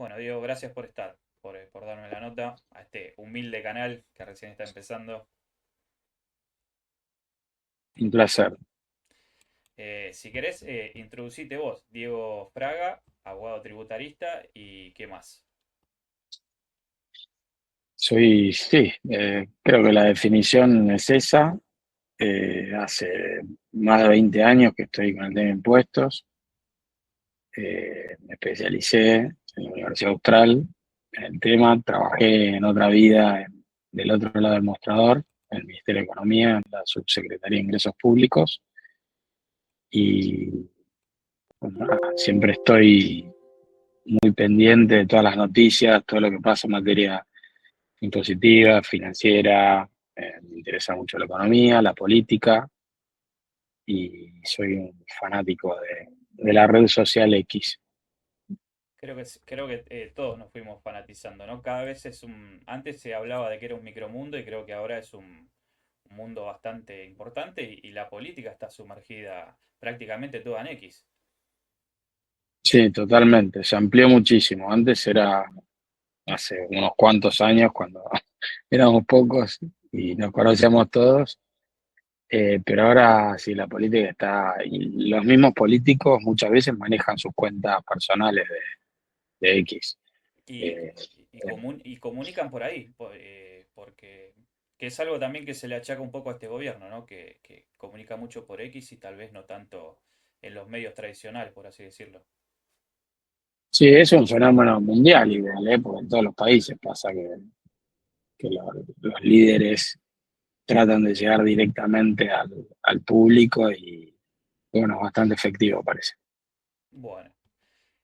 Bueno, Diego, gracias por estar, por darme la nota a este humilde canal que recién está empezando. Un placer. Si querés, introducite vos, Diego Fraga, abogado tributarista y qué más. Sí, creo que la definición es esa. Hace más de 20 años que estoy con el tema de impuestos. Me especialicé en la Universidad Austral en el tema. Trabajé en otra vida del otro lado del mostrador, en el Ministerio de Economía, en la Subsecretaría de Ingresos Públicos. Y bueno, nada, siempre estoy muy pendiente de todas las noticias, todo lo que pasa en materia impositiva, financiera. Me interesa mucho la economía, la política, y soy un fanático de la red social X. Creo que todos nos fuimos fanatizando, ¿no? Cada vez Antes se hablaba de que era un micromundo y creo que ahora es un mundo bastante importante y la política está sumergida prácticamente toda en X. Sí, totalmente. Se amplió muchísimo. Antes era hace unos cuantos años, cuando éramos pocos y nos conocíamos todos. Pero ahora sí, la política está, y los mismos políticos muchas veces manejan sus cuentas personales de X. Y, Eh, y comunican por ahí, porque que es algo también que se le achaca un poco a este gobierno, ¿no? Que comunica mucho por X y tal vez no tanto en los medios tradicionales, por así decirlo. sí, es un fenómeno mundial igual, porque en todos los países pasa que los líderes tratan de llegar directamente al público y bueno, bastante efectivo parece. Bueno,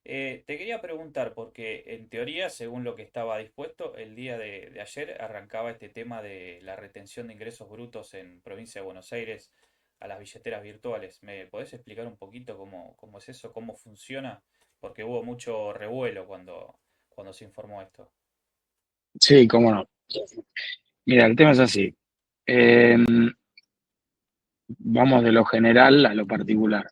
te quería preguntar, porque en teoría, según lo que estaba dispuesto, el día de ayer arrancaba este tema de la retención de ingresos brutos en provincia de Buenos Aires a las billeteras virtuales. ¿Me podés explicar un poquito cómo es eso, cómo funciona? Porque hubo mucho revuelo cuando se informó esto. Sí, cómo no. Mira, el tema es así. Eh, Vamos de lo general a lo particular.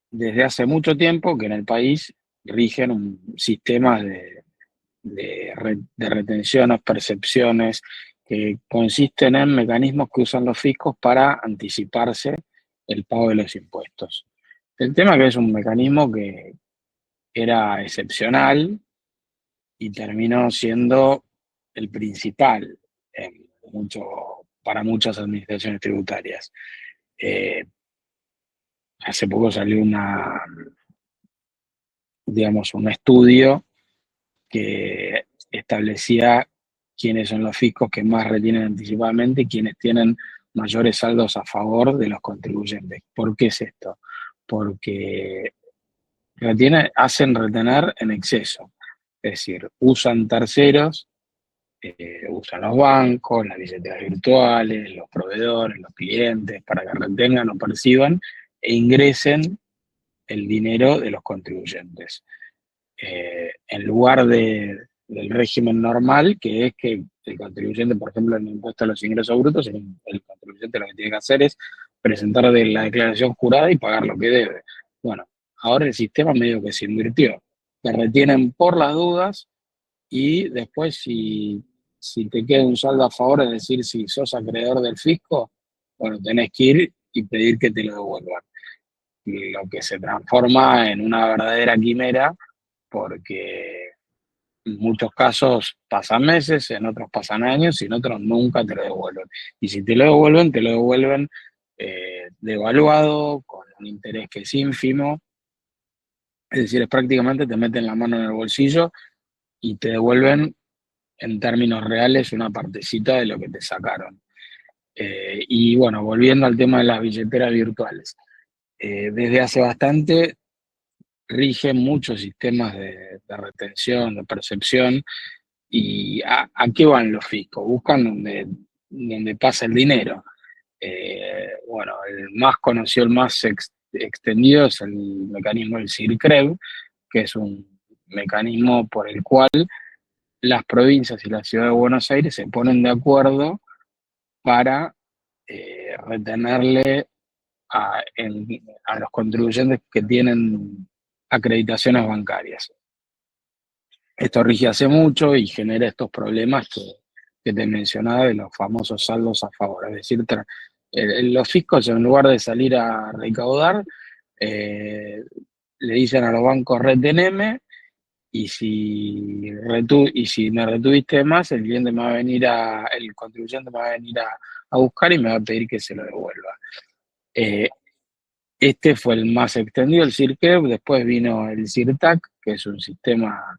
Desde hace mucho tiempo que en el país rigen sistemas de retenciones, percepciones, que consisten en mecanismos que usan los fiscos para anticiparse el pago de los impuestos. El tema que es un mecanismo que era excepcional y terminó siendo el principal para muchas administraciones tributarias. Eh, Hace poco salió digamos, un estudio que establecía quiénes son los fiscos que más retienen anticipadamente y quiénes tienen mayores saldos a favor de los contribuyentes. ¿Por qué es esto? Porque hacen retener en exceso, es decir, usan terceros, usan los bancos, las billeteras virtuales, los proveedores, los clientes, para que retengan o perciban e ingresen el dinero de los contribuyentes. En lugar del régimen normal, que es que el contribuyente, por ejemplo, en el impuesto a los ingresos brutos, el contribuyente lo que tiene que hacer es presentar la declaración jurada y pagar lo que debe. Bueno, ahora el sistema medio que se invirtió. Te retienen por las dudas y después si te queda un saldo a favor, es decir, si sos acreedor del fisco, bueno, tenés que ir y pedir que te lo devuelvan. Lo que se transforma en una verdadera quimera porque en muchos casos pasan meses, en otros pasan años y en otros nunca te lo devuelven. Y si te lo devuelven devaluado, con un interés que es ínfimo, es decir, es prácticamente te meten la mano en el bolsillo y te devuelven en términos reales una partecita de lo que te sacaron. Y bueno, volviendo al tema de las billeteras virtuales. Desde hace bastante rigen muchos sistemas de retención, de percepción. ¿Y a qué van los fiscos? Buscan donde pasa el dinero. Bueno, el más conocido, el más extendido es el mecanismo del CIRCREV, que es un mecanismo por el cual las provincias y la ciudad de Buenos Aires se ponen de acuerdo para retenerle a los contribuyentes que tienen acreditaciones bancarias. Esto rige hace mucho y genera estos problemas que te mencionaba de los famosos saldos a favor. Es decir, los fiscos en lugar de salir a recaudar, eh, le dicen a los bancos reteneme y si me retuviste más, el cliente me va a venir el contribuyente me va a venir a buscar y me va a pedir que se lo devuelva. Eh, este fue el más extendido, el CIRCEP, después vino el CIRTAC, que es un sistema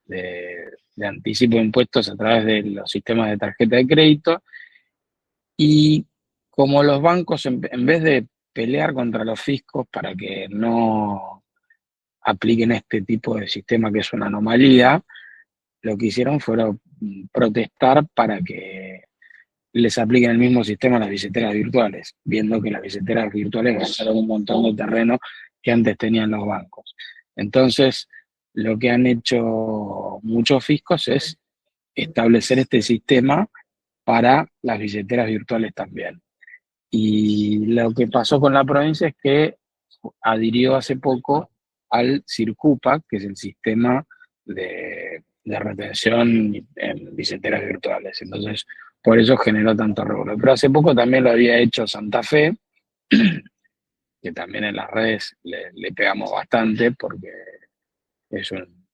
de anticipo de impuestos a través de los sistemas de tarjeta de crédito, y como los bancos, en vez de pelear contra los fiscos para que no apliquen este tipo de sistema que es una anomalía, lo que hicieron fueron protestar para que les apliquen el mismo sistema a las billeteras virtuales, viendo que las billeteras virtuales ganaron un montón de terreno que antes tenían los bancos. Entonces, lo que han hecho muchos fiscos es establecer este sistema para las billeteras virtuales también. Y lo que pasó con la provincia es que adhirió hace poco al Circupa, que es el sistema de retención en billeteras virtuales. Entonces, por eso generó tanto revuelo. Pero hace poco también lo había hecho Santa Fe, que también en las redes le pegamos bastante, porque es un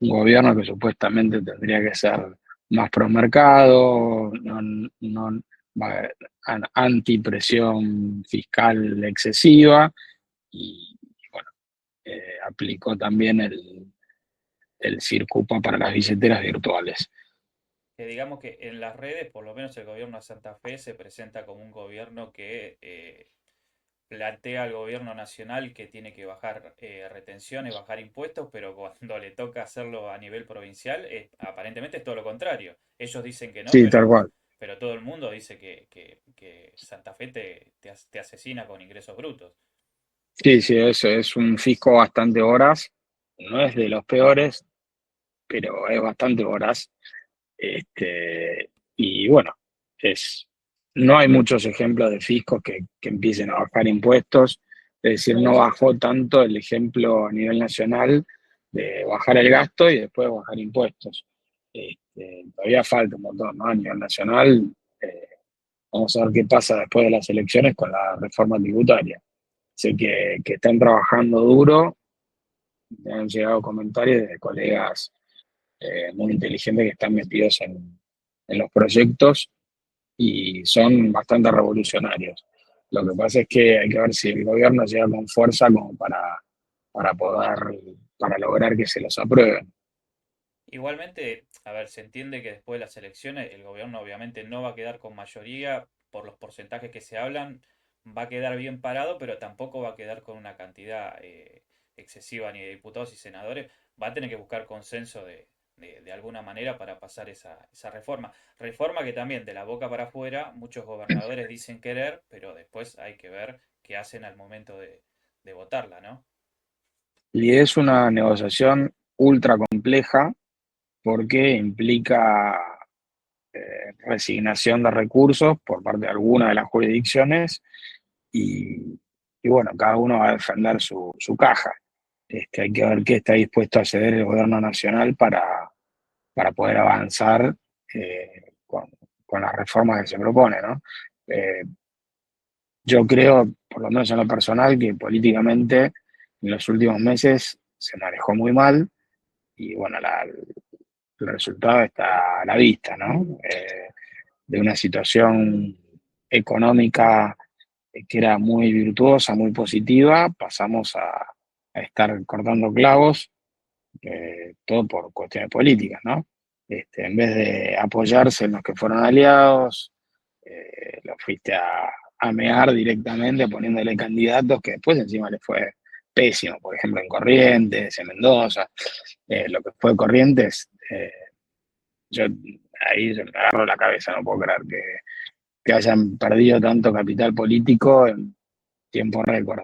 gobierno que supuestamente tendría que ser más pro mercado, no, antipresión fiscal excesiva, y bueno, aplicó también el Circupa para las billeteras virtuales. Que digamos que en las redes, por lo menos el gobierno de Santa Fe se presenta como un gobierno que plantea al gobierno nacional que tiene que bajar retenciones, bajar impuestos, pero cuando le toca hacerlo a nivel provincial, aparentemente es todo lo contrario. Ellos dicen que no, Sí, tal cual. pero todo el mundo dice que Santa Fe te asesina con ingresos brutos. Sí, sí, eso es un fisco bastante horas, no es de los peores, pero es bastante horas. Y bueno, no hay muchos ejemplos de fiscos que empiecen a bajar impuestos. Es decir, no bajó tanto el ejemplo a nivel nacional de bajar el gasto y después bajar impuestos. Todavía falta un montón, ¿no? A nivel nacional, eh, vamos a ver qué pasa después de las elecciones con la reforma tributaria. Sé que están trabajando duro, me han llegado comentarios de colegas muy inteligentes que están metidos en los proyectos y son bastante revolucionarios. Lo que pasa es que hay que ver si el gobierno llega con fuerza como para poder, para lograr que se los aprueben. Igualmente, a ver, se entiende que después de las elecciones el gobierno obviamente no va a quedar con mayoría por los porcentajes que se hablan, va a quedar bien parado, pero tampoco va a quedar con una cantidad excesiva ni de diputados y senadores. Va a tener que buscar consenso de alguna manera para pasar esa reforma. Reforma que también de la boca para afuera muchos gobernadores dicen querer, pero después hay que ver qué hacen al momento de votarla, ¿no? Y es una negociación ultra compleja porque implica resignación de recursos por parte de alguna de las jurisdicciones y bueno, cada uno va a defender su caja. Hay que ver qué está dispuesto a ceder el gobierno nacional para poder avanzar con las reformas que se propone, ¿no? Eh, yo creo, por lo menos en lo personal, que políticamente en los últimos meses se manejó muy mal y bueno, el resultado está a la vista, ¿no? De una situación económica que era muy virtuosa, muy positiva, pasamos a estar cortando clavos, todo por cuestiones políticas, ¿no? En vez de apoyarse en los que fueron aliados, lo fuiste a mear directamente poniéndole candidatos que después encima le fue pésimo, por ejemplo en Corrientes, en Mendoza, lo que fue Corrientes, yo ahí se me agarro la cabeza, no puedo creer que hayan perdido tanto capital político en tiempo récord.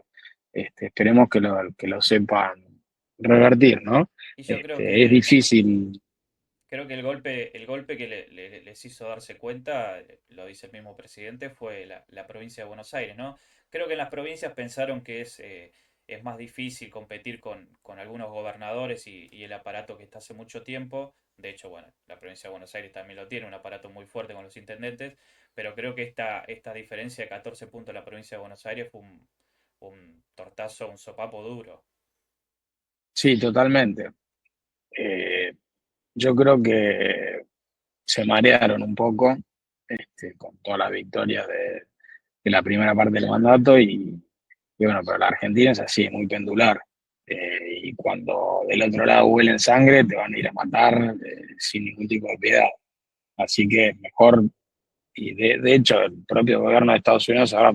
Esperemos que lo sepan revertir, ¿no? Y yo creo Es que difícil. Creo que el golpe que les hizo darse cuenta, lo dice el mismo presidente, fue la provincia de Buenos Aires, ¿no? Creo que en las provincias pensaron que es es más difícil competir con algunos gobernadores y el aparato que está hace mucho tiempo. De hecho, bueno, la provincia de Buenos Aires también lo tiene, un aparato muy fuerte con los intendentes, pero creo que esta diferencia de 14 puntos en la provincia de Buenos Aires fue un tortazo, un sopapo duro. Sí, totalmente. Eh, yo creo que se marearon un poco con todas las victorias de la primera parte del mandato y bueno, pero la Argentina es así, muy pendular. Y cuando del otro lado huelen sangre, te van a ir a matar sin ningún tipo de piedad. Así que mejor, y de hecho el propio gobierno de Estados Unidos ahora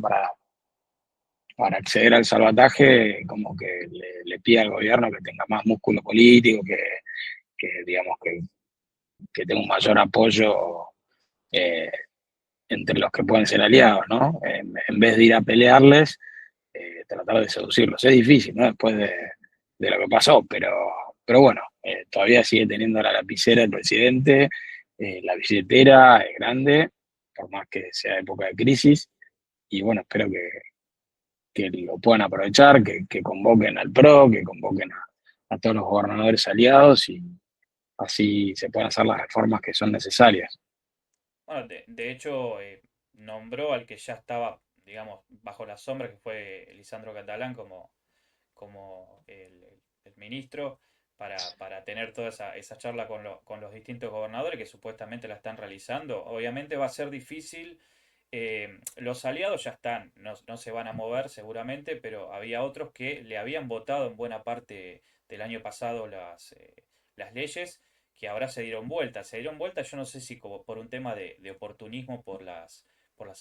para acceder al salvataje, como que le pide al gobierno que tenga más músculo político, que digamos que tenga un mayor apoyo eh, entre los que pueden ser aliados, ¿no? En vez de ir a pelearles, tratar de seducirlos. Es difícil, ¿no? Después de lo que pasó, pero bueno, todavía sigue teniendo la lapicera el presidente, la billetera es grande, por más que sea época de crisis, y bueno, espero que lo puedan aprovechar, que convoquen al PRO, que convoquen a todos los gobernadores aliados y así se puedan hacer las reformas que son necesarias. Bueno, de hecho, nombró al que ya estaba, digamos, bajo la sombra, que fue Lisandro Catalán como el ministro, para tener toda esa charla con los distintos gobernadores que supuestamente la están realizando. Obviamente va a ser difícil. Los aliados ya están, no se van a mover seguramente, pero había otros que le habían votado en buena parte del año pasado las leyes que ahora se dieron vuelta. Se dieron vuelta, yo no sé si como por un tema de oportunismo por las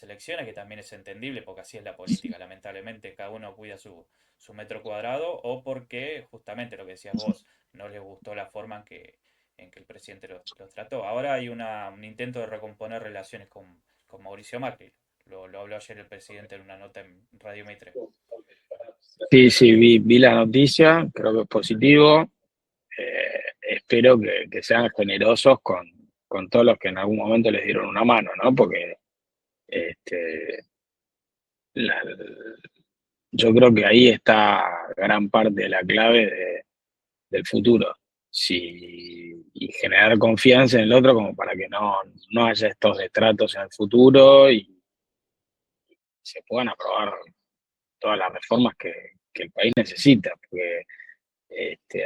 elecciones, que también es entendible, porque así es la política, lamentablemente, cada uno cuida su metro cuadrado, o porque justamente lo que decías vos, no les gustó la forma en que el presidente los trató. Ahora hay un intento de recomponer relaciones con Mauricio Macri. Lo habló ayer el presidente en una nota en Radio Mitre. Sí, sí, vi la noticia, creo que es positivo. Espero que sean generosos con todos los que en algún momento les dieron una mano, ¿no? Porque este, la- yo creo que ahí está gran parte de la clave del futuro. Y generar confianza en el otro como para que no haya estos destratos en el futuro y se puedan aprobar todas las reformas que el país necesita. Porque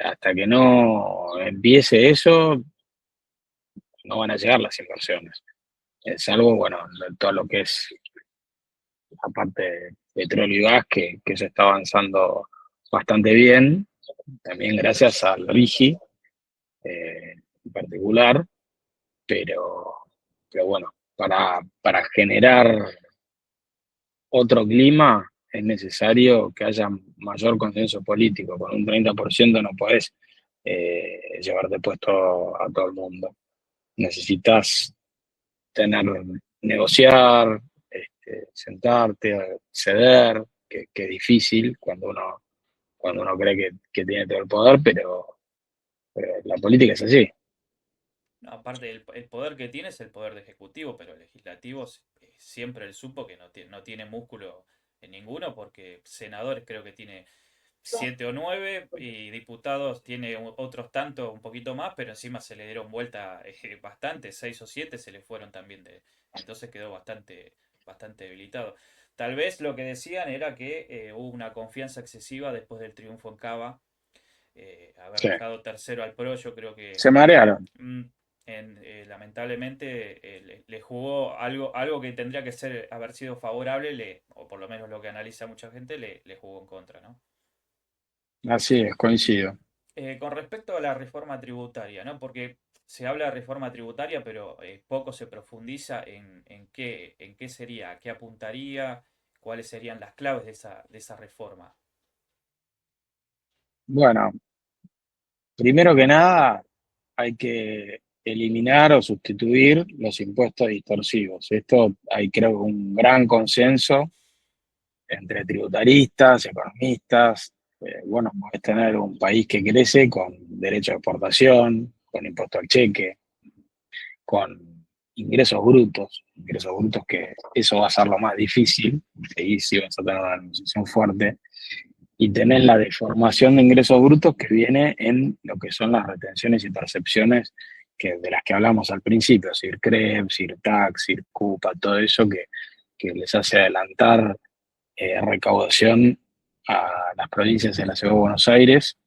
hasta que no empiece eso, no van a llegar las inversiones. Salvo, bueno, todo lo que es la parte de petróleo y gas, que se está avanzando bastante bien, también gracias al RIGI en particular, pero, pero bueno, para generar otro clima es necesario que haya mayor consenso político. Con un 30% no podés llevarte puesto a todo el mundo. Necesitas tener, negociar, sentarte, ceder, que es difícil cuando uno cree que tiene todo el poder, pero la política es así. No, aparte, el poder que tiene es el poder de ejecutivo, pero el legislativo siempre él supo que no tiene músculo en ninguno, porque senadores creo que tiene 7 o 9 y diputados tiene otros tantos, un poquito más, pero encima se le dieron vuelta bastante, 6 o 7 se le fueron también entonces quedó bastante debilitado. Tal vez lo que decían era que hubo una confianza excesiva después del triunfo en Cava, haber Sí. dejado tercero al PRO, yo creo que Se marearon. mm, lamentablemente le jugó algo que tendría que haber sido favorable, o por lo menos lo que analiza mucha gente, le jugó en contra, ¿no? Así es, coincido. Con respecto a la reforma tributaria, ¿no? Porque se habla de reforma tributaria, pero poco se profundiza en qué sería, a qué apuntaría, cuáles serían las claves de esa reforma. Bueno, primero que nada, hay que eliminar o sustituir los impuestos distorsivos. Esto hay, creo, un gran consenso entre tributaristas, economistas. Bueno, podés tener un país que crece con derecho de exportación, con impuesto al cheque, con ingresos brutos que eso va a ser lo más difícil, y sí vas a tener una negociación fuerte. y tenés la deformación de ingresos brutos que viene en lo que son las retenciones y percepciones de las que hablamos al principio, CIRCREP, CIRTAC, CIRCUPA, todo eso que les hace adelantar recaudación a las provincias de la Ciudad de Buenos Aires,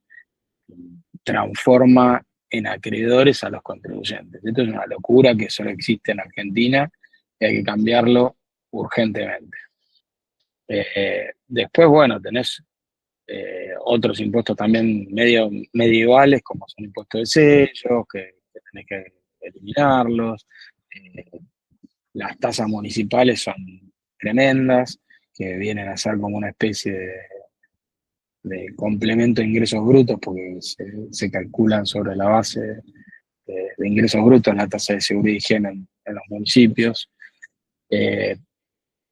transforma en acreedores a los contribuyentes. Esto es una locura que solo existe en Argentina y hay que cambiarlo urgentemente. Después, bueno, tenés otros impuestos también medio medievales, como son impuestos de sellos, que tenés que eliminarlos. Eh, las tasas municipales son tremendas, que vienen a ser como una especie de complemento de ingresos brutos, porque se calculan sobre la base de ingresos brutos la tasa de seguridad y higiene en los municipios. Eh,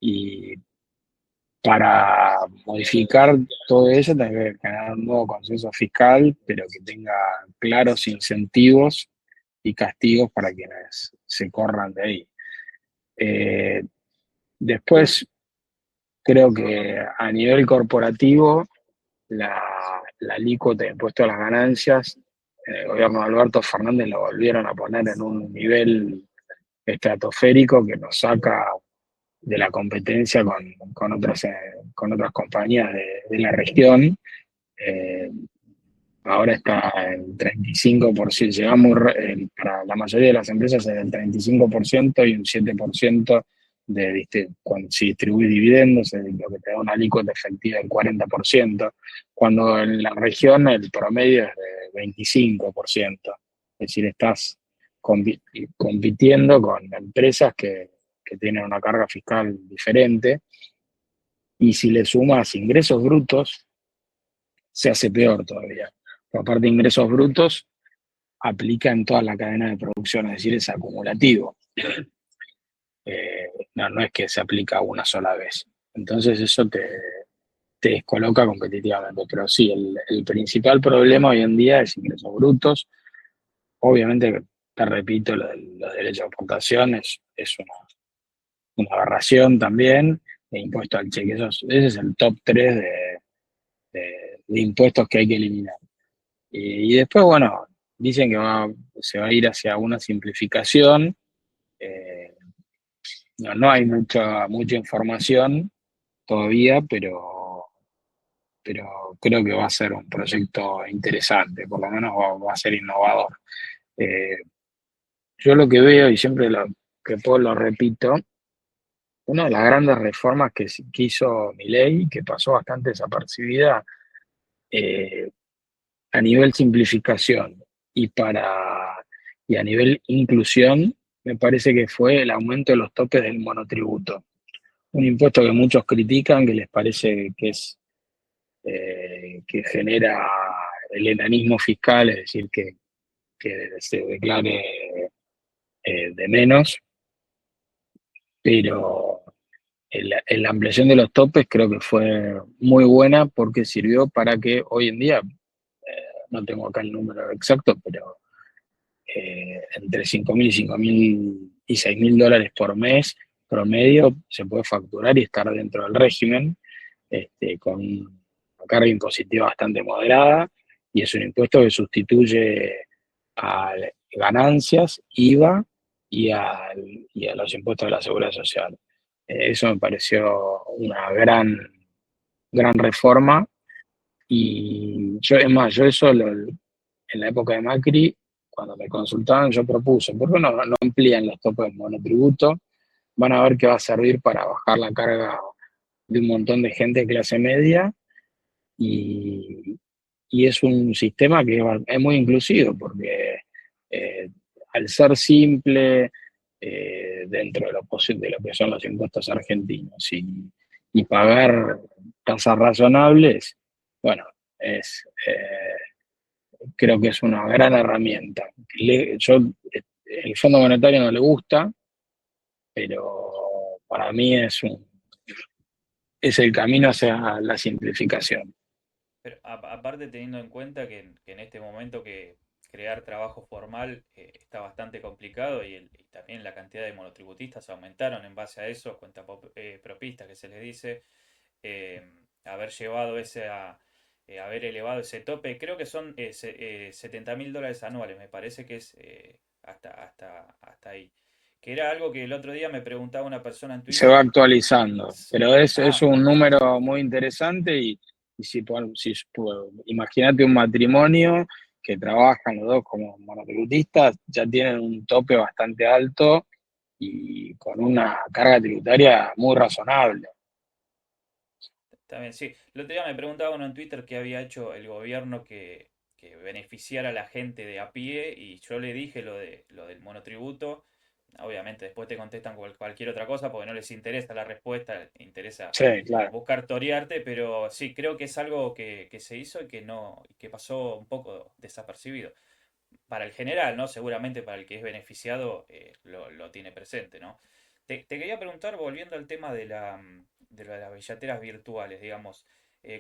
y para modificar todo eso, tenés que generar un nuevo consenso fiscal, pero que tenga claros incentivos y castigos para quienes se corran de ahí. Eh, Después, creo que a nivel corporativo, la alícuota de impuesto a las ganancias, en el gobierno de Alberto Fernández lo volvieron a poner en un nivel estratosférico que nos saca de la competencia con otras compañías de la región. Eh, Ahora está en 35%, llegamos para la mayoría de las empresas en el 35% y un 7% cuando se distribuye dividendos, es lo que te da una alícuota efectiva del 40%, cuando en la región el promedio es de 25%. Es decir, estás compitiendo con empresas que tienen una carga fiscal diferente, y si le sumas ingresos brutos, se hace peor todavía. Por aparte de ingresos brutos, aplica en toda la cadena de producción, es decir, es acumulativo. No es que se aplica una sola vez. Entonces eso te descoloca competitivamente. Pero sí, el principal problema hoy en día es ingresos brutos. Obviamente, te repito, los derechos de exportación es una aberración también. El impuesto al cheque, ese es el top 3 de impuestos que hay que eliminar. Y después, bueno, dicen que se va a ir hacia una simplificación. Eh, no hay mucha información todavía, pero creo que va a ser un proyecto interesante, por lo menos va a ser innovador. Eh, yo lo que veo, y siempre que puedo lo repito, una de las grandes reformas que hizo Milei, que pasó bastante desapercibida, eh, a nivel simplificación y, y a nivel inclusión, me parece que fue el aumento de los topes del monotributo. Un impuesto que muchos critican, que les parece que genera el enanismo fiscal, es decir, que se declare de menos, pero la ampliación de los topes creo que fue muy buena porque sirvió para que hoy en día, no tengo acá el número exacto, pero entre 5.000 y 5.000 y 6.000 dólares por mes promedio se puede facturar y estar dentro del régimen, con una carga impositiva bastante moderada, y es un impuesto que sustituye a ganancias, IVA y a los impuestos de la seguridad social. Eso me pareció una gran reforma, y yo, es más, yo eso en la época de Macri, cuando me consultaban, yo propuse, ¿por qué no amplían los topes de monotributo? Van a ver que va a servir para bajar la carga de un montón de gente de clase media, y, y es un sistema que es muy inclusivo, porque eh, al ser simple, dentro de lo que son los impuestos argentinos, y pagar tasas razonables, bueno, creo que es una gran herramienta. El Fondo Monetario no le gusta, pero para mí es el camino hacia la simplificación. Pero aparte teniendo en cuenta que en este momento que crear trabajo formal está bastante complicado y también la cantidad de monotributistas aumentaron en base a eso, propistas que se les dice, haber llevado haber elevado ese tope. Creo que son $70.000 anuales, me parece que es hasta ahí. Que era algo que el otro día me preguntaba una persona en Se va Twitter. actualizando, pero es Ah, un número muy interesante y imagínate un matrimonio que trabajan los dos como monotributistas, ya tienen un tope bastante alto y con una carga tributaria muy razonable. también sí. El otro día me preguntaba uno en Twitter qué había hecho el gobierno que beneficiara a la gente de a pie y yo le dije lo del monotributo. Obviamente después te contestan cualquier otra cosa porque no les interesa la respuesta, les interesa Sí, claro. buscar torearte, pero sí, creo que es algo que se hizo y que no, y que pasó un poco desapercibido. Para el general, ¿no? Seguramente para el que es beneficiado lo tiene presente, ¿no? Te quería preguntar, volviendo al tema de las billeteras virtuales, digamos,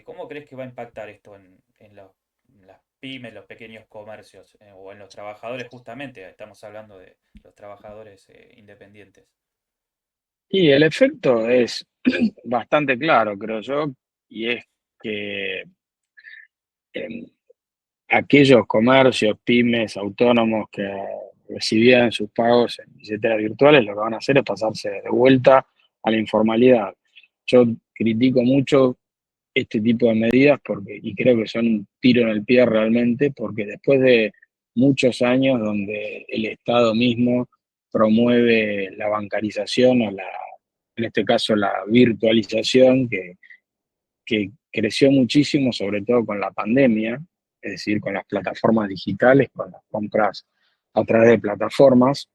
¿cómo crees que va a impactar esto en las pymes, los pequeños comercios, o en los trabajadores justamente? Estamos hablando de los trabajadores independientes. Y el efecto es bastante claro, creo yo, y es que em, aquellos comercios, pymes, autónomos que recibían sus pagos en billeteras virtuales, lo que van a hacer es pasarse de vuelta a la informalidad. Yo critico mucho este tipo de medidas y creo que son un tiro en el pie realmente, porque después de muchos años donde el Estado mismo promueve la bancarización en este caso la virtualización, que creció muchísimo, sobre todo con la pandemia, es decir, con las plataformas digitales, con las compras a través de plataformas.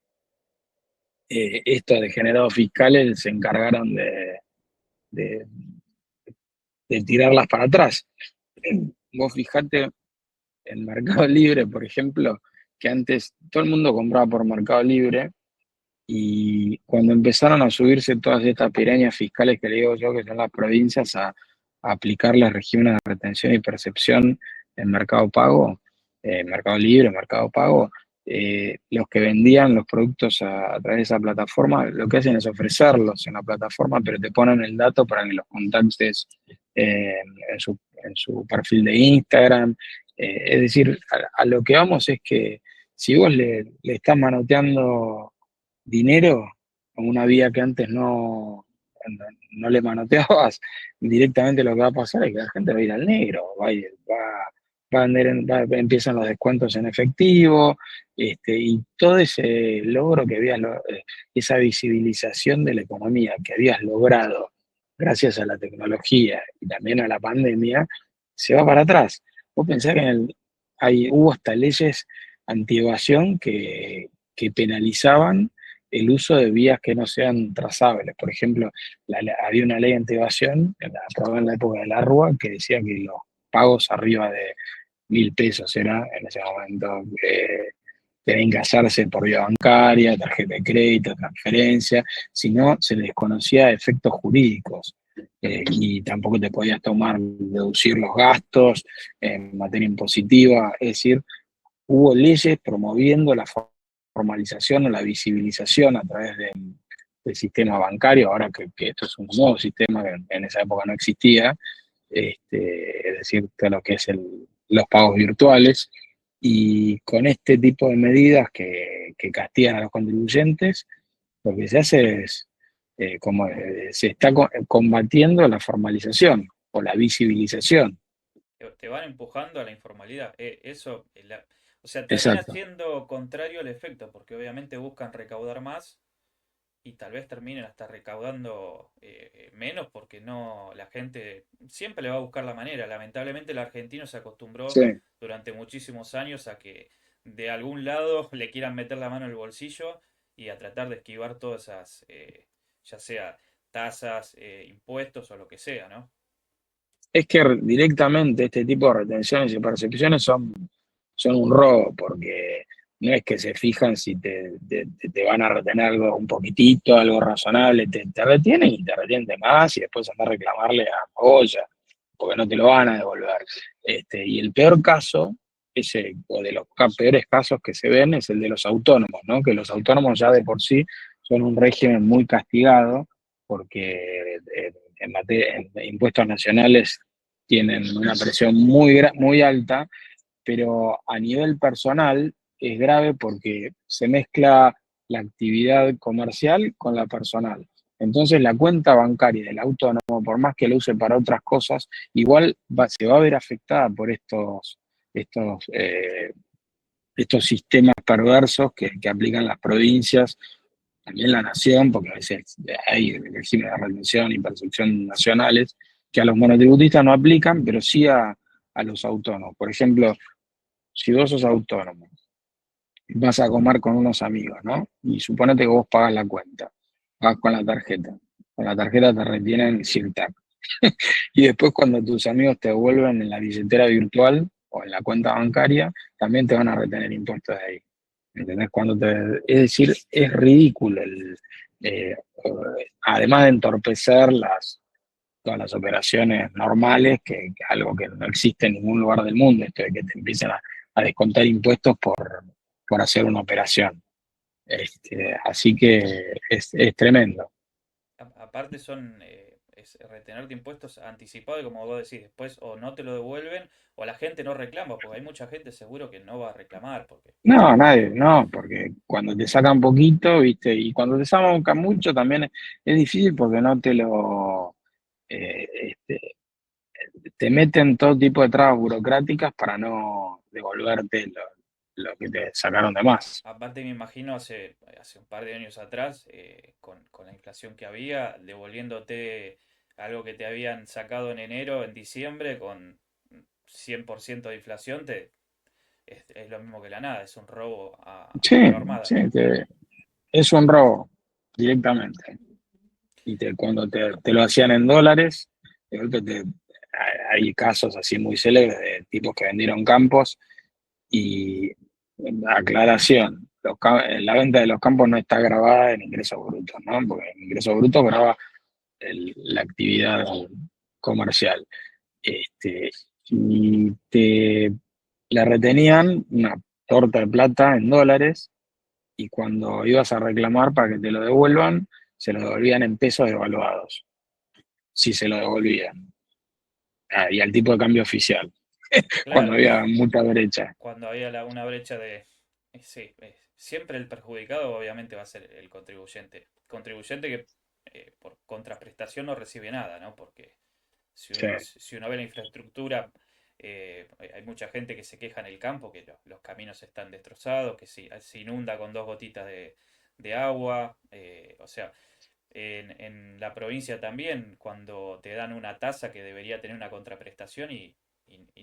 Estos degenerados fiscales se encargaron de, de tirarlas para atrás. Vos fijate en Mercado Libre, por ejemplo, que antes todo el mundo compraba por Mercado Libre y cuando empezaron a subirse todas estas pirañas fiscales que le digo yo, que son las provincias, a aplicarles regímenes de retención y percepción en Mercado Pago, Mercado Libre, Mercado Pago, los que vendían los productos a través de esa plataforma, lo que hacen es ofrecerlos en la plataforma, pero te ponen el dato para que los contactes en su perfil de Instagram. Es decir, a lo que vamos es que si vos le estás manoteando dinero a una vía que antes no le manoteabas, directamente lo que va a pasar es que la gente va a ir al negro, empiezan los descuentos en efectivo, y todo ese logro que esa visibilización de la economía que habías logrado gracias a la tecnología y también a la pandemia, se va para atrás. Vos pensás que hubo hasta leyes anti-evasión que penalizaban el uso de vías que no sean trazables. Por ejemplo, había una ley anti-evasión, aprobada en la época de la Rúa, que decía que los pagos arriba de 1.000 pesos era en ese momento, tenían que hacerse por vía bancaria, tarjeta de crédito, transferencia, si no se desconocía efectos jurídicos. Y tampoco te podías deducir los gastos en materia impositiva, es decir, hubo leyes promoviendo la formalización o la visibilización a través del sistema bancario, ahora que esto es un nuevo sistema que en esa época no existía, es decir, todo lo que es los pagos virtuales, y con este tipo de medidas que castigan a los contribuyentes, lo que se hace es, se está combatiendo la formalización o la visibilización. Te van empujando a la informalidad. Eso, o sea, termina Exacto. siendo contrario al efecto, porque obviamente buscan recaudar más y tal vez terminen hasta recaudando menos porque no, la gente siempre le va a buscar la manera. Lamentablemente el argentino se acostumbró Sí. durante muchísimos años a que de algún lado le quieran meter la mano en el bolsillo y a tratar de esquivar todas esas, ya sea tasas, impuestos o lo que sea, ¿no? Es que directamente este tipo de retenciones y percepciones son un robo, porque no es que se fijan si te van a retener algo un poquitito, algo razonable, te retienen y te retienen de más y después andar a reclamarle a Mogoya, porque no te lo van a devolver. Y el peor caso, o de los peores casos que se ven, es el de los autónomos, ¿no? Que los autónomos ya de por sí son un régimen muy castigado, porque en impuestos nacionales tienen una presión muy alta, pero a nivel personal es grave porque se mezcla la actividad comercial con la personal. Entonces la cuenta bancaria del autónomo, por más que lo use para otras cosas, igual se va a ver afectada por estos, eh, estos sistemas perversos que aplican las provincias, también la nación, porque a veces hay regímenes de retención y percepción nacionales que a los monotributistas no aplican, pero sí a los autónomos. Por ejemplo, si vos sos autónomo, vas a comer con unos amigos, ¿no? Y suponete que vos pagas la cuenta, pagas con la tarjeta. Con la tarjeta te retienen CIRTAC. Y después cuando tus amigos te devuelven en la billetera virtual o en la cuenta bancaria, también te van a retener impuestos de ahí. ¿Entendés? Es decir, es ridículo eh, además de entorpecer todas las operaciones normales, que es algo que no existe en ningún lugar del mundo, esto de que te empiecen a descontar impuestos por hacer una operación. Así que es tremendo. Aparte es retenerte impuestos anticipados y como vos decís, después o no te lo devuelven o la gente no reclama, porque hay mucha gente seguro que no va a reclamar, porque No, nadie, no, porque cuando te sacan poquito, ¿viste? Y cuando te sacan mucho también es difícil porque no te lo... eh, este, te meten todo tipo de trabas burocráticas para no devolverte lo que te sacaron de más. aparte me imagino hace un par de años atrás, con la inflación que había, devolviéndote algo que te habían sacado en enero, en diciembre, con 100% de inflación, es lo mismo que la nada, es un robo a Sí, mano armada. sí, es un robo directamente. Y cuando te lo hacían en dólares, de golpe hay casos así muy célebres de tipos que vendieron campos y aclaración, la venta de los campos no está grabada en ingresos brutos, ¿no? Porque en ingresos brutos graba la actividad comercial. Este, y le retenían una torta de plata en dólares y cuando ibas a reclamar para que te lo devuelvan, se lo devolvían en pesos devaluados, si se lo devolvían. Y al tipo de cambio oficial, cuando Claro, había mucha brecha. cuando había una brecha de... sí, siempre el perjudicado obviamente va a ser el contribuyente. Contribuyente que por contraprestación no recibe nada, ¿no? Porque Sí, si uno ve la infraestructura, hay mucha gente que se queja en el campo, que los caminos están destrozados, que se inunda con dos gotitas de agua. O sea, en la provincia también, cuando te dan una tasa que debería tener una contraprestación y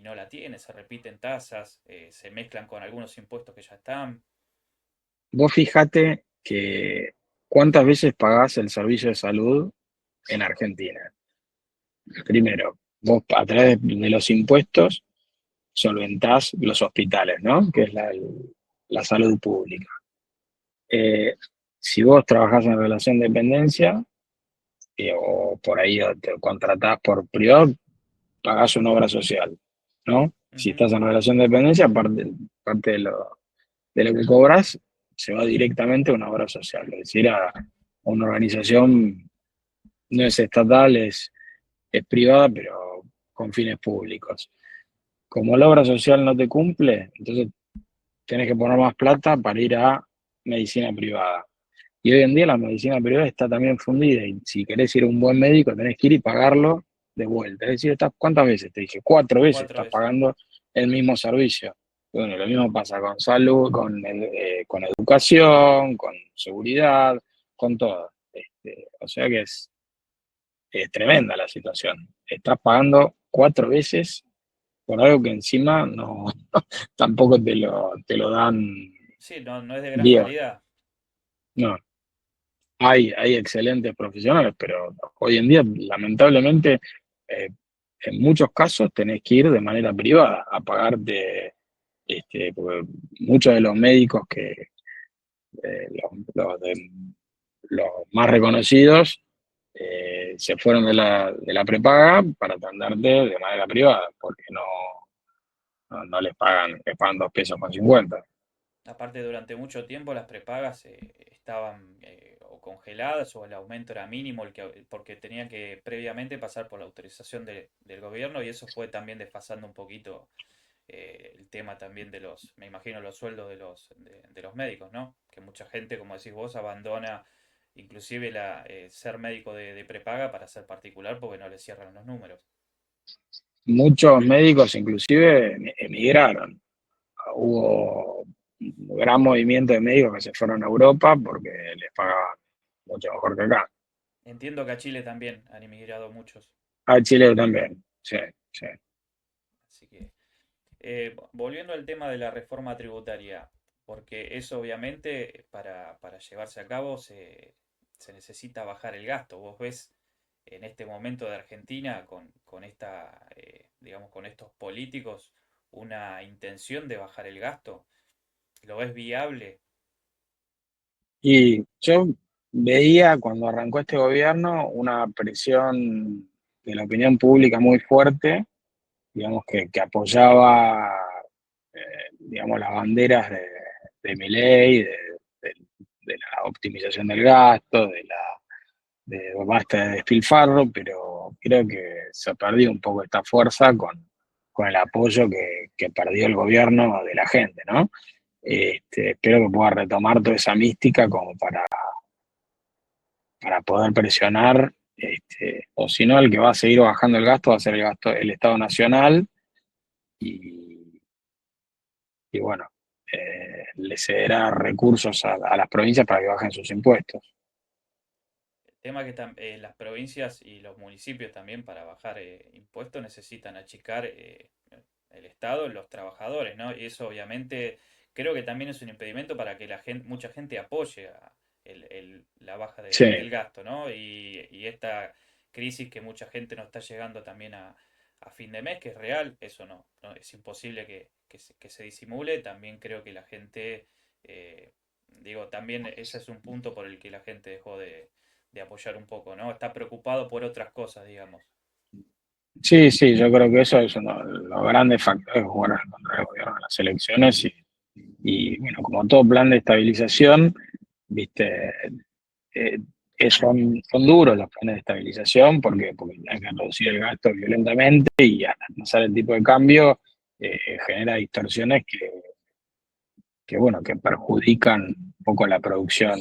no la tiene, se repiten tasas, se mezclan con algunos impuestos que ya están. vos fijate que cuántas veces pagás el servicio de salud en Argentina. Primero, vos a través de los impuestos solventás los hospitales, ¿no? Que es la salud pública. Eh, si vos trabajás en relación de dependencia, o por ahí te contratás por privado, pagás una obra social, ¿no? Si Ujú. estás en relación de dependencia, parte de lo que cobras se va directamente a una obra social, es decir, a una organización, no es estatal, es privada, pero con fines públicos. Como la obra social no te cumple, entonces tenés que poner más plata para ir a medicina privada. Y hoy en día la medicina privada está también fundida y si querés ir a un buen médico tenés que ir y pagarlo de vuelta. Es decir, ¿cuántas veces? Te dije, 4 veces Cuatro estás veces. pagando el mismo servicio. Y bueno, lo mismo pasa con salud, con educación, con seguridad, con todo. O sea que es tremenda la situación. Estás pagando 4 veces por algo que encima no tampoco te lo dan Sí, no, no es de gran bien. calidad. No, hay excelentes profesionales, pero hoy en día, lamentablemente, eh, en muchos casos tenés que ir de manera privada a pagarte, porque muchos de los médicos los más reconocidos, se fueron de la prepaga para atenderte de manera privada, porque no les pagan 2 pesos con 50. Aparte, durante mucho tiempo las prepagas estaban o congeladas o el aumento era mínimo porque tenía que previamente pasar por la autorización del gobierno y eso fue también desfasando un poquito el tema también de me imagino, los sueldos de los médicos, ¿no? Que mucha gente, como decís vos, abandona inclusive ser médico de prepaga para ser particular porque no le cierran los números. Muchos médicos inclusive emigraron. Hubo un gran movimiento de médicos que se fueron a Europa porque les pagaban mucho mejor que acá. Entiendo que a Chile también han emigrado muchos, A Chile también, sí, sí. así que volviendo al tema de la reforma tributaria, porque eso obviamente para llevarse a cabo se necesita bajar el gasto. Vos ves en este momento de Argentina con digamos, con estos políticos una intención de bajar el gasto. ¿Lo ves viable? Y yo veía cuando arrancó este gobierno una presión de la opinión pública muy fuerte, digamos, que apoyaba, digamos, las banderas de Milei, de- de la optimización del gasto, de basta de despilfarro, pero creo que se ha perdido un poco esta fuerza con el apoyo que perdió el gobierno de la gente, ¿no? Espero que pueda retomar toda esa mística como para poder presionar, o si no, el que va a seguir bajando el gasto va a ser el gasto del Estado Nacional y, y bueno, le cederá recursos a las provincias para que bajen sus impuestos. El tema que las provincias y los municipios también para bajar impuestos necesitan achicar el Estado, los trabajadores, ¿no? Y eso obviamente creo que también es un impedimento para que mucha gente apoye la baja Sí, del gasto, ¿no? Y esta crisis que mucha gente no está llegando también a fin de mes, que es real, eso no es imposible que se disimule. También creo que la gente, digo, también ese es un punto por el que la gente dejó de apoyar un poco, ¿no? Está preocupado por otras cosas, digamos. sí, sí, yo creo que eso es uno de los grandes factores que jugaron contra el gobierno en las elecciones y bueno, como todo plan de estabilización, viste, eh, son duros los planes de estabilización porque hay que reducir el gasto violentamente y al alcanzar el tipo de cambio genera distorsiones bueno, que perjudican un poco la producción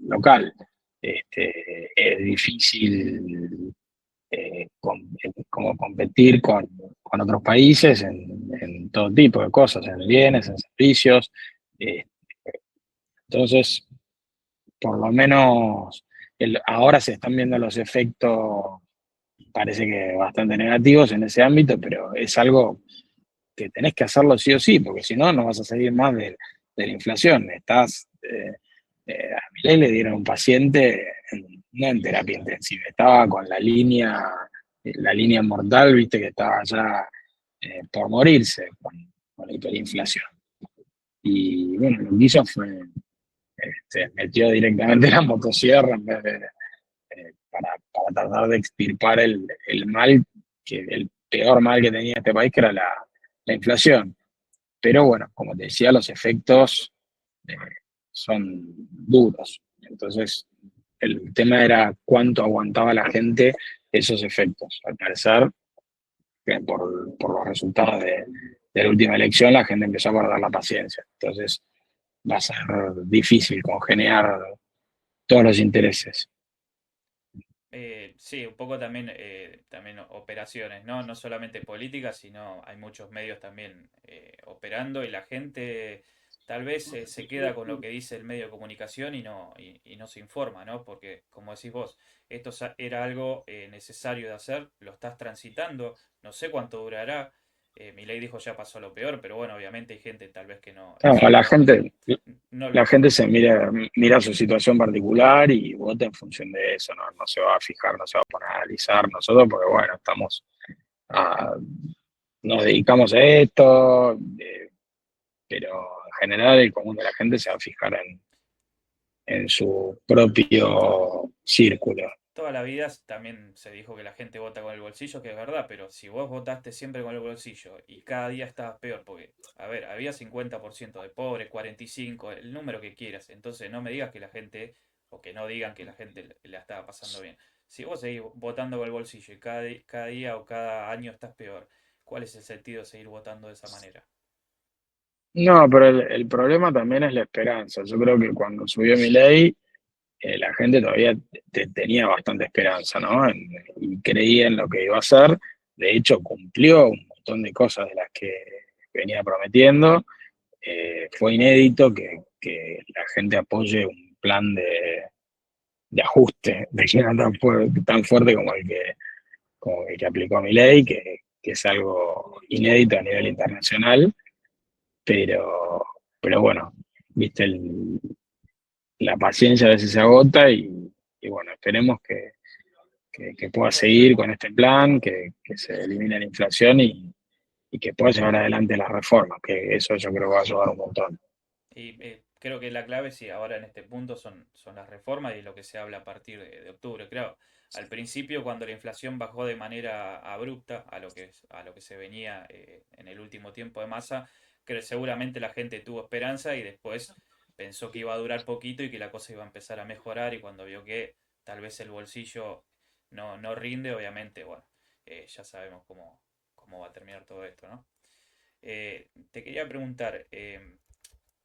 local. Es difícil como competir con otros países en todo tipo de cosas, en bienes, en servicios. Eh, entonces, por lo menos ahora se están viendo los efectos, parece que bastante negativos en ese ámbito, pero es algo que tenés que hacerlo sí o sí, porque si no, no vas a salir más de la inflación. A Milei le dieron un paciente, no en terapia intensiva, estaba con la línea mortal, viste que estaba ya por morirse con la hiperinflación. Y bueno, lo que hizo fue, metió directamente la motosierra en vez de, para tratar de extirpar el mal, el peor mal que tenía este país, que era la inflación. Pero bueno, como te decía, los efectos eh, son duros. Entonces, el tema era cuánto aguantaba la gente esos efectos. Al parecer, que por los resultados de la última elección, la gente empezó a guardar la paciencia. Entonces, va a ser difícil congeniar todos los intereses. Sí, un poco también, también operaciones, ¿no? No solamente políticas, sino hay muchos medios también operando y la gente tal vez se queda con lo que dice el medio de comunicación y no se informa, ¿no? Porque, como decís vos, era algo necesario de hacer, lo estás transitando, no sé cuánto durará. Milei dijo ya pasó lo peor, pero bueno, obviamente hay gente tal vez que no, Claro, eso no la lo, gente se mira su situación particular y vota en función de eso, no se va a fijar, no se va a poner a analizar nosotros, porque bueno, a- nos dedicamos a esto, pero en general el común de la gente se va a fijar en su propio círculo. toda la vida también se dijo que la gente vota con el bolsillo, que es verdad, pero si vos votaste siempre con el bolsillo y cada día estabas peor, porque, a ver, había 50% de pobres, 45%, el número que quieras, entonces no me digas que la gente o que no digan que la gente la estaba pasando bien. Si vos seguís votando con el bolsillo y cada día o cada año estás peor, ¿cuál es el sentido de seguir votando de esa manera? No, pero el problema también es la esperanza. Yo creo que cuando subió Milei, la gente todavía tenía bastante esperanza, ¿no? Y creía en lo que iba a hacer. De hecho, cumplió un montón de cosas de las que venía prometiendo. Fue inédito que la gente apoye un plan de ajuste, de que era tan fuerte como el que aplicó Milei, que es algo inédito a nivel internacional, pero, pero bueno, viste, la paciencia a veces se agota y bueno, esperemos que pueda seguir con este plan, que se elimine la inflación y que pueda llevar adelante las reformas, que eso yo creo que va a ayudar un montón. Y creo que la clave, sí, ahora en este punto son las reformas y lo que se habla a partir de octubre. Claro, al principio, cuando la inflación bajó de manera abrupta a lo que se venía en el último tiempo de masa, creo que seguramente la gente tuvo esperanza y después pensó que iba a durar poquito y que la cosa iba a empezar a mejorar y cuando vio que tal vez el bolsillo no rinde, obviamente, bueno, ya sabemos cómo va a terminar todo esto, ¿no? Te quería preguntar,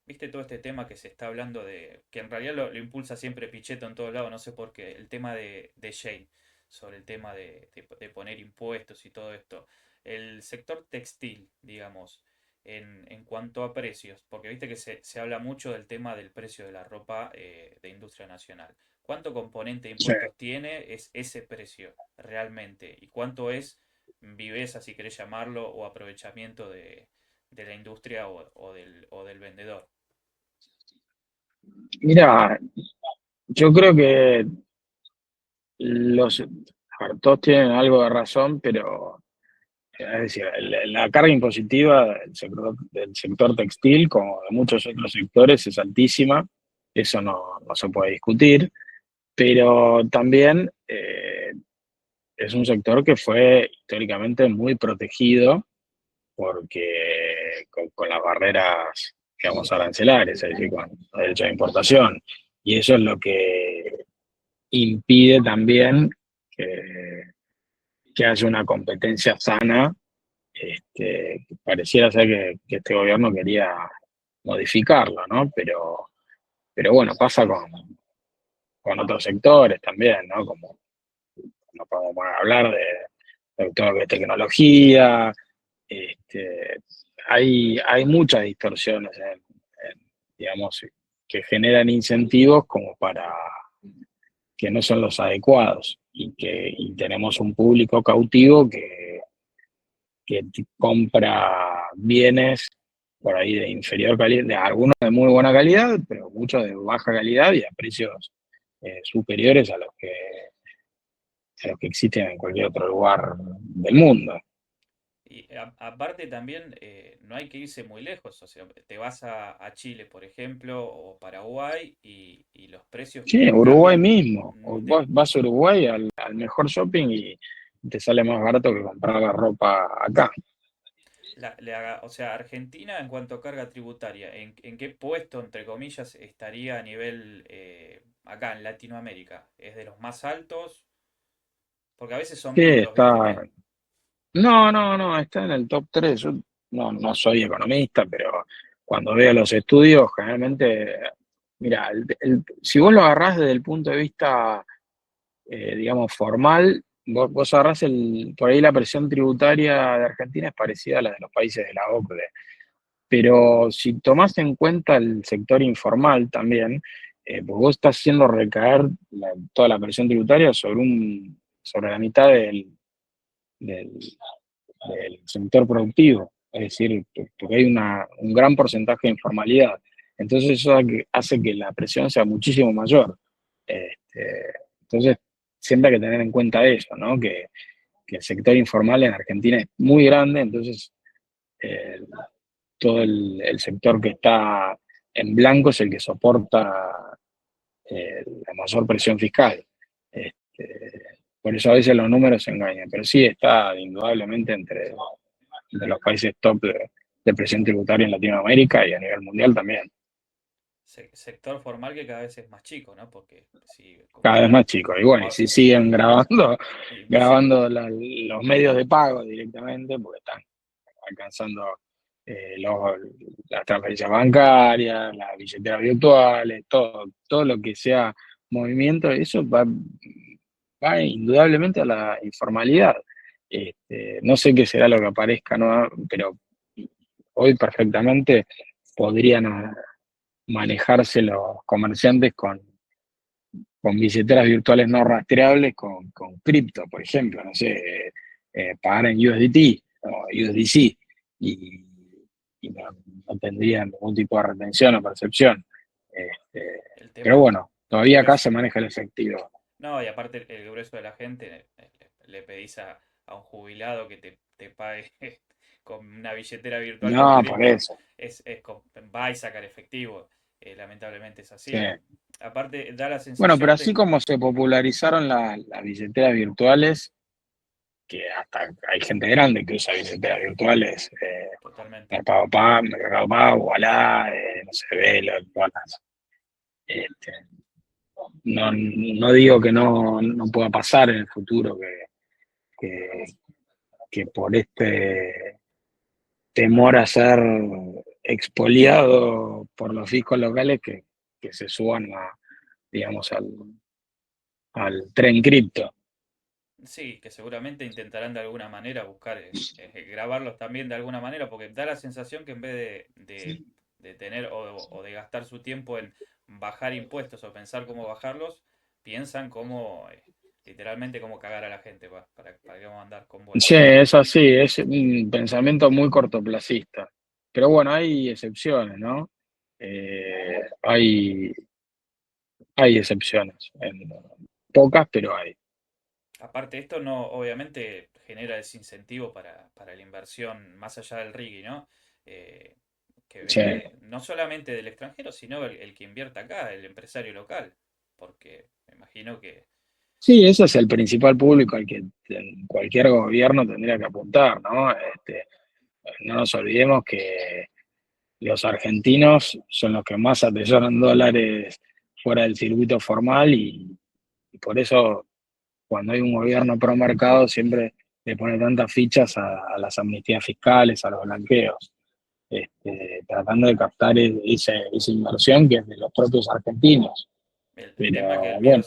viste todo este tema que se está hablando de, que en realidad lo impulsa siempre Pichetto en todos lados, no sé por qué, el tema de Shane, sobre el tema de poner impuestos y todo esto. El sector textil, digamos, en cuanto a precios, porque viste que se habla mucho del tema del precio de la ropa de industria nacional. ¿Cuánto componente de Sí. impuestos tiene es ese precio realmente? ¿Y cuánto es viveza, si querés llamarlo, o aprovechamiento de la industria o del vendedor? Mira, yo creo que a ver, todos tienen algo de razón, pero es decir, la carga impositiva del sector textil, como de muchos otros sectores, es altísima. Eso no se puede discutir, pero también es un sector que fue históricamente muy protegido porque con las barreras, digamos, arancelarias, es decir, con el derecho de importación. Y eso es lo que impide también que, que haya una competencia sana. Pareciera ser que este gobierno quería modificarlo, ¿no? Pero bueno, pasa con otros sectores también, ¿no? Como no podemos hablar de todo lo que es tecnología. este, hay muchas distorsiones, digamos, que generan incentivos como para que no son los adecuados y tenemos un público cautivo que compra bienes por ahí de inferior calidad, de algunos de muy buena calidad, pero muchos de baja calidad y a precios superiores a los que existen en cualquier otro lugar del mundo. Y aparte también no hay que irse muy lejos, o sea, te vas a Chile, por ejemplo, o Paraguay y los precios Sí, Uruguay cambian. mismo. Vos vas a Uruguay al mejor shopping y te sale más barato que comprar la ropa acá. O sea, Argentina en cuanto a carga tributaria, en qué puesto, entre comillas, estaría a nivel acá en Latinoamérica? ¿Es de los más altos? Porque a veces son Sí, mitos, ¿viste? está. No, está en el top 3. Yo no soy economista, pero cuando veo los estudios, generalmente, mira, si vos lo agarrás desde el punto de vista, digamos, formal, vos agarrás por ahí la presión tributaria de Argentina es parecida a la de los países de la OCDE. Pero si tomás en cuenta el sector informal también, pues vos estás haciendo recaer toda la presión tributaria sobre la mitad del, del sector productivo, es decir, porque hay un gran porcentaje de informalidad. Entonces eso hace que la presión sea muchísimo mayor. Entonces, siempre hay que tener en cuenta eso, ¿no? Que el sector informal en Argentina es muy grande, entonces eh, todo el sector que está en blanco es el que soporta la mayor presión fiscal. Por eso a veces los números se engañan, pero sí está indudablemente entre los países top de presión tributaria en Latinoamérica y a nivel mundial también. sector formal que cada vez es más chico, ¿no? Porque si Cada vez más claro, chicos. Y bueno, y o- si siguen grabando, sí, los medios de pago directamente, porque están alcanzando las transferencias bancarias, las billeteras virtuales, todo lo que sea movimiento, eso va indudablemente a la informalidad. No sé qué será lo que aparezca, ¿no? Pero hoy perfectamente podrían manejarse los comerciantes con billeteras virtuales no rastreables, con cripto, por ejemplo, no sé, pagar en USDT o USDC y, y no tendrían ningún tipo de retención o percepción. el Pero tema, bueno, el todavía acá grueso. se maneja el efectivo. No, y aparte el grueso de la gente, le pedís a un jubilado que te pague con una billetera virtual con No, por cripto, eso. va y sacar efectivo. Lamentablemente es Sí. así. Aparte, da la Bueno, pero sensación así de... como se popularizaron las billeteras virtuales, que hasta hay gente grande que usa billeteras virtuales, Totalmente. Mercado Pago, Ualá, no sé, Velo, todas este, no digo que no pueda pasar en el futuro que, que por este temor a ser expoliado por los fiscos locales que se suban digamos, al tren cripto. Sí, que seguramente intentarán de alguna manera buscar grabarlos también de alguna manera, porque da la sensación que en vez de tener o de gastar su tiempo en bajar impuestos o pensar cómo bajarlos, piensan cómo, literalmente cómo cagar a la gente, para que vamos a andar con Sí, vueltas. es así, es un pensamiento muy cortoplacista. Pero bueno, hay excepciones, ¿no? Hay excepciones, pocas, pero hay. Aparte, esto no, obviamente genera desincentivo para la inversión más allá del RIGI, ¿no? Eh, que Sí. venga no solamente del extranjero, sino el que invierta acá, el empresario local. Porque me imagino que Sí, ese es el principal público al que cualquier gobierno tendría que apuntar, ¿no? No nos olvidemos que los argentinos son los que más atesoran dólares fuera del circuito formal y por eso cuando hay un gobierno pro mercado siempre le pone tantas fichas a las amnistías fiscales, a los blanqueos, tratando de captar esa inversión que es de los propios argentinos. el tema es que Pero el miedo bueno,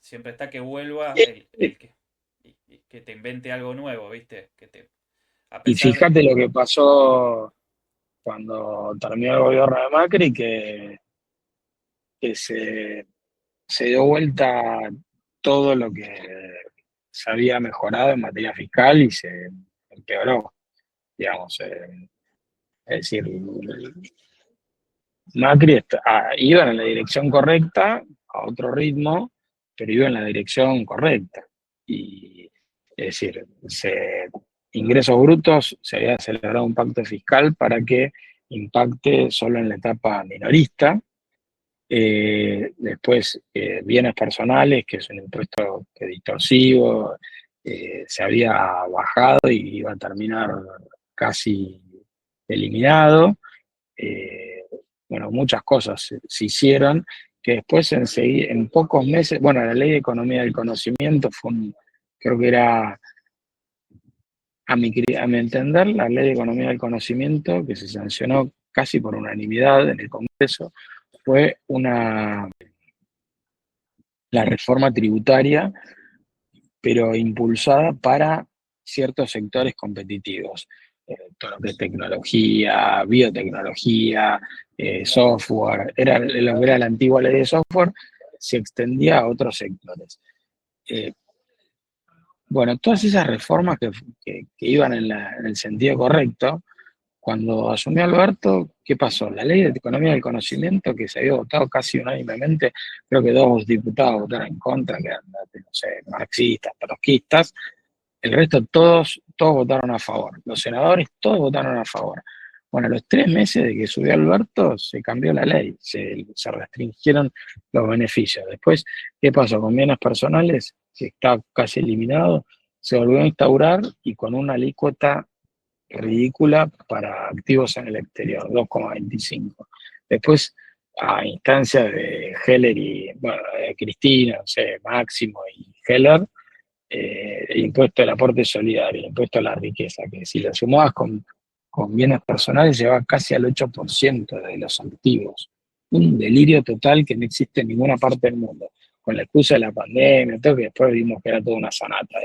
siempre está que vuelva y que te invente algo nuevo, ¿viste? A y pesar de, fíjate lo que pasó cuando terminó el gobierno de Macri, que se dio vuelta todo lo que se había mejorado en materia fiscal y se empeoró, digamos. Es decir, Macri iba en la dirección correcta, a otro ritmo, pero iba en la dirección correcta. Y es decir, ingresos brutos, se había celebrado un pacto fiscal para que impacte solo en la etapa minorista. Después, bienes personales, que es un impuesto que distorsivo, se había bajado y iba a terminar casi eliminado. Eh, bueno, muchas cosas se hicieron que después en pocos meses, bueno, la ley de economía del conocimiento creo que era, a mi entender, la ley de economía del conocimiento que se sancionó casi por unanimidad en el Congreso, fue la reforma tributaria, pero impulsada para ciertos sectores competitivos. Todo lo que es tecnología, biotecnología, software, era lo que era la antigua ley de software, se extendía a otros sectores. Eh, bueno, todas esas reformas que iban en el sentido correcto, cuando asumió Alberto, ¿qué pasó? La ley de economía del conocimiento, que se había votado casi unánimemente, creo que dos diputados votaron en contra, que eran, no sé, marxistas, trotskistas, el resto todos votaron a favor. Los senadores todos votaron a favor. Bueno, a los 3 meses de que subió Alberto, se cambió la ley, se restringieron los beneficios. Después, ¿qué pasó con bienes personales? Que está casi eliminado, se volvió a instaurar y con una alícuota ridícula para activos en el exterior, 2,25. Después a instancias de Heller y, bueno, de Cristina, no sé, Máximo y Heller, el impuesto del aporte solidario, el impuesto a la riqueza, que si lo sumabas con bienes personales lleva casi al 8% de los activos. Un delirio total que no existe en ninguna parte del mundo. Con la excusa de la pandemia, todo, que después vimos que era toda una sanata,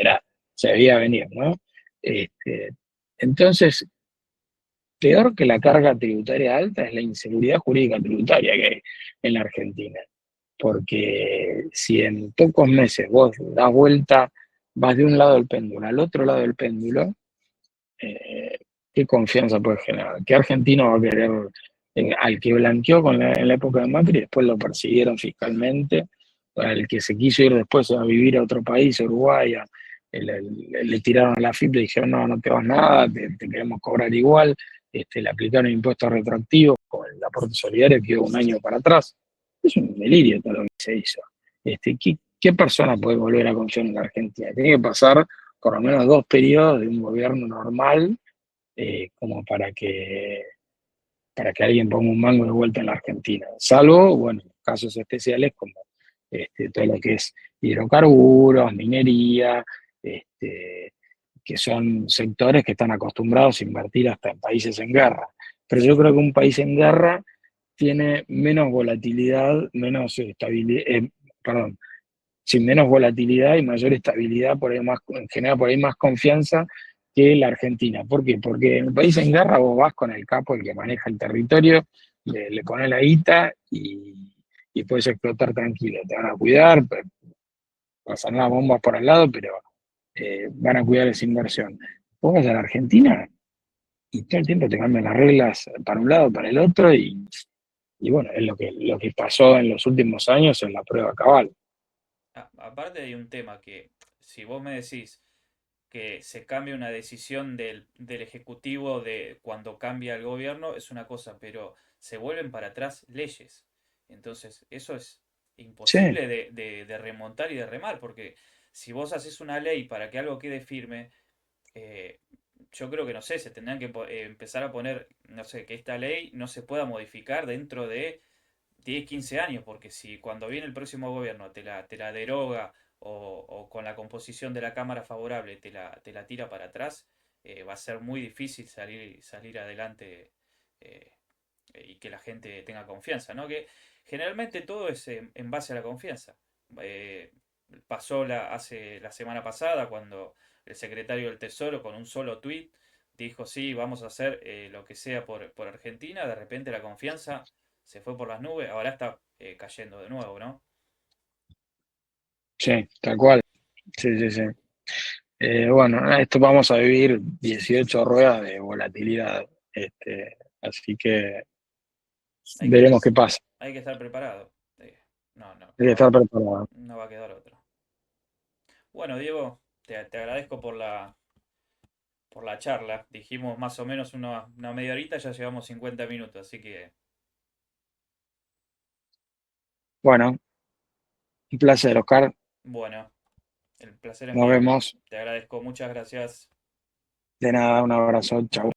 se veía venir, ¿no? Este, entonces, peor que la carga tributaria alta es la inseguridad jurídica tributaria que hay en la Argentina. Porque si en pocos meses vos das vuelta, vas de un lado del péndulo al otro lado del péndulo, eh, ¿qué confianza puede generar? ¿Qué argentino va a querer al que blanqueó en la época de Macri, después lo persiguieron fiscalmente, al que se quiso ir después a vivir a otro país, a Uruguay, le tiraron a la FIP, le dijeron, no, no te vas nada, te queremos cobrar igual, le aplicaron impuestos retroactivos con el aporte solidario que iba un año para atrás. Es un delirio todo lo que se hizo. ¿Qué persona puede volver a confiar en la Argentina? Tiene que pasar por lo menos 2 periodos de un gobierno normal, como para que alguien ponga un mango de vuelta en la Argentina. Salvo, bueno, casos especiales como todo lo que es hidrocarburos, minería, que son sectores que están acostumbrados a invertir hasta en países en guerra. Pero yo creo que un país en guerra tiene menos volatilidad, menos estabilidad, perdón, sin menos volatilidad y mayor estabilidad, por ahí más, genera por ahí más confianza que la Argentina. ¿Por qué? Porque en el país en guerra vos vas con el capo, el que maneja el territorio, le pones la guita y puedes explotar tranquilo. Te van a cuidar, pasan las bombas por al lado, pero van a cuidar esa inversión. Vos vas a la Argentina y todo el tiempo te cambian las reglas para un lado, para el otro, y bueno, es lo que pasó en los últimos años en la prueba cabal. Aparte hay un tema que si vos me decís que se cambie una decisión del Ejecutivo de cuando cambia el gobierno es una cosa, pero se vuelven para atrás leyes. Entonces, eso es Sí, imposible de remontar y de remar, porque si vos haces una ley para que algo quede firme, eh, yo creo que no sé, se tendrán que empezar a poner, no sé, que esta ley no se pueda modificar dentro de 10 15 años, porque si cuando viene el próximo gobierno te la deroga o con la composición de la Cámara favorable te la tira para atrás, va a ser muy difícil salir adelante eh, y que la gente tenga confianza, ¿no? Que generalmente todo es en base a la confianza. Eh, Pasó hace la semana pasada cuando el secretario del Tesoro con un solo tuit dijo, sí, vamos a hacer lo que sea por Argentina, de repente la confianza se fue por las nubes, ahora está cayendo de nuevo, ¿no? sí, tal cual. Sí, sí, sí. Bueno, esto vamos a vivir 18 ruedas de volatilidad, así que Hay que, veremos qué pasa. hay que estar preparado. No, no, Hay que estar preparado. no va a quedar otro. Bueno, Diego, te agradezco por la charla. Dijimos más o menos una media horita, ya llevamos 50 minutos, así que Bueno, un placer, Oscar. bueno, el placer es Nos mío. vemos. Te agradezco, muchas gracias. De nada, un abrazo. Chau.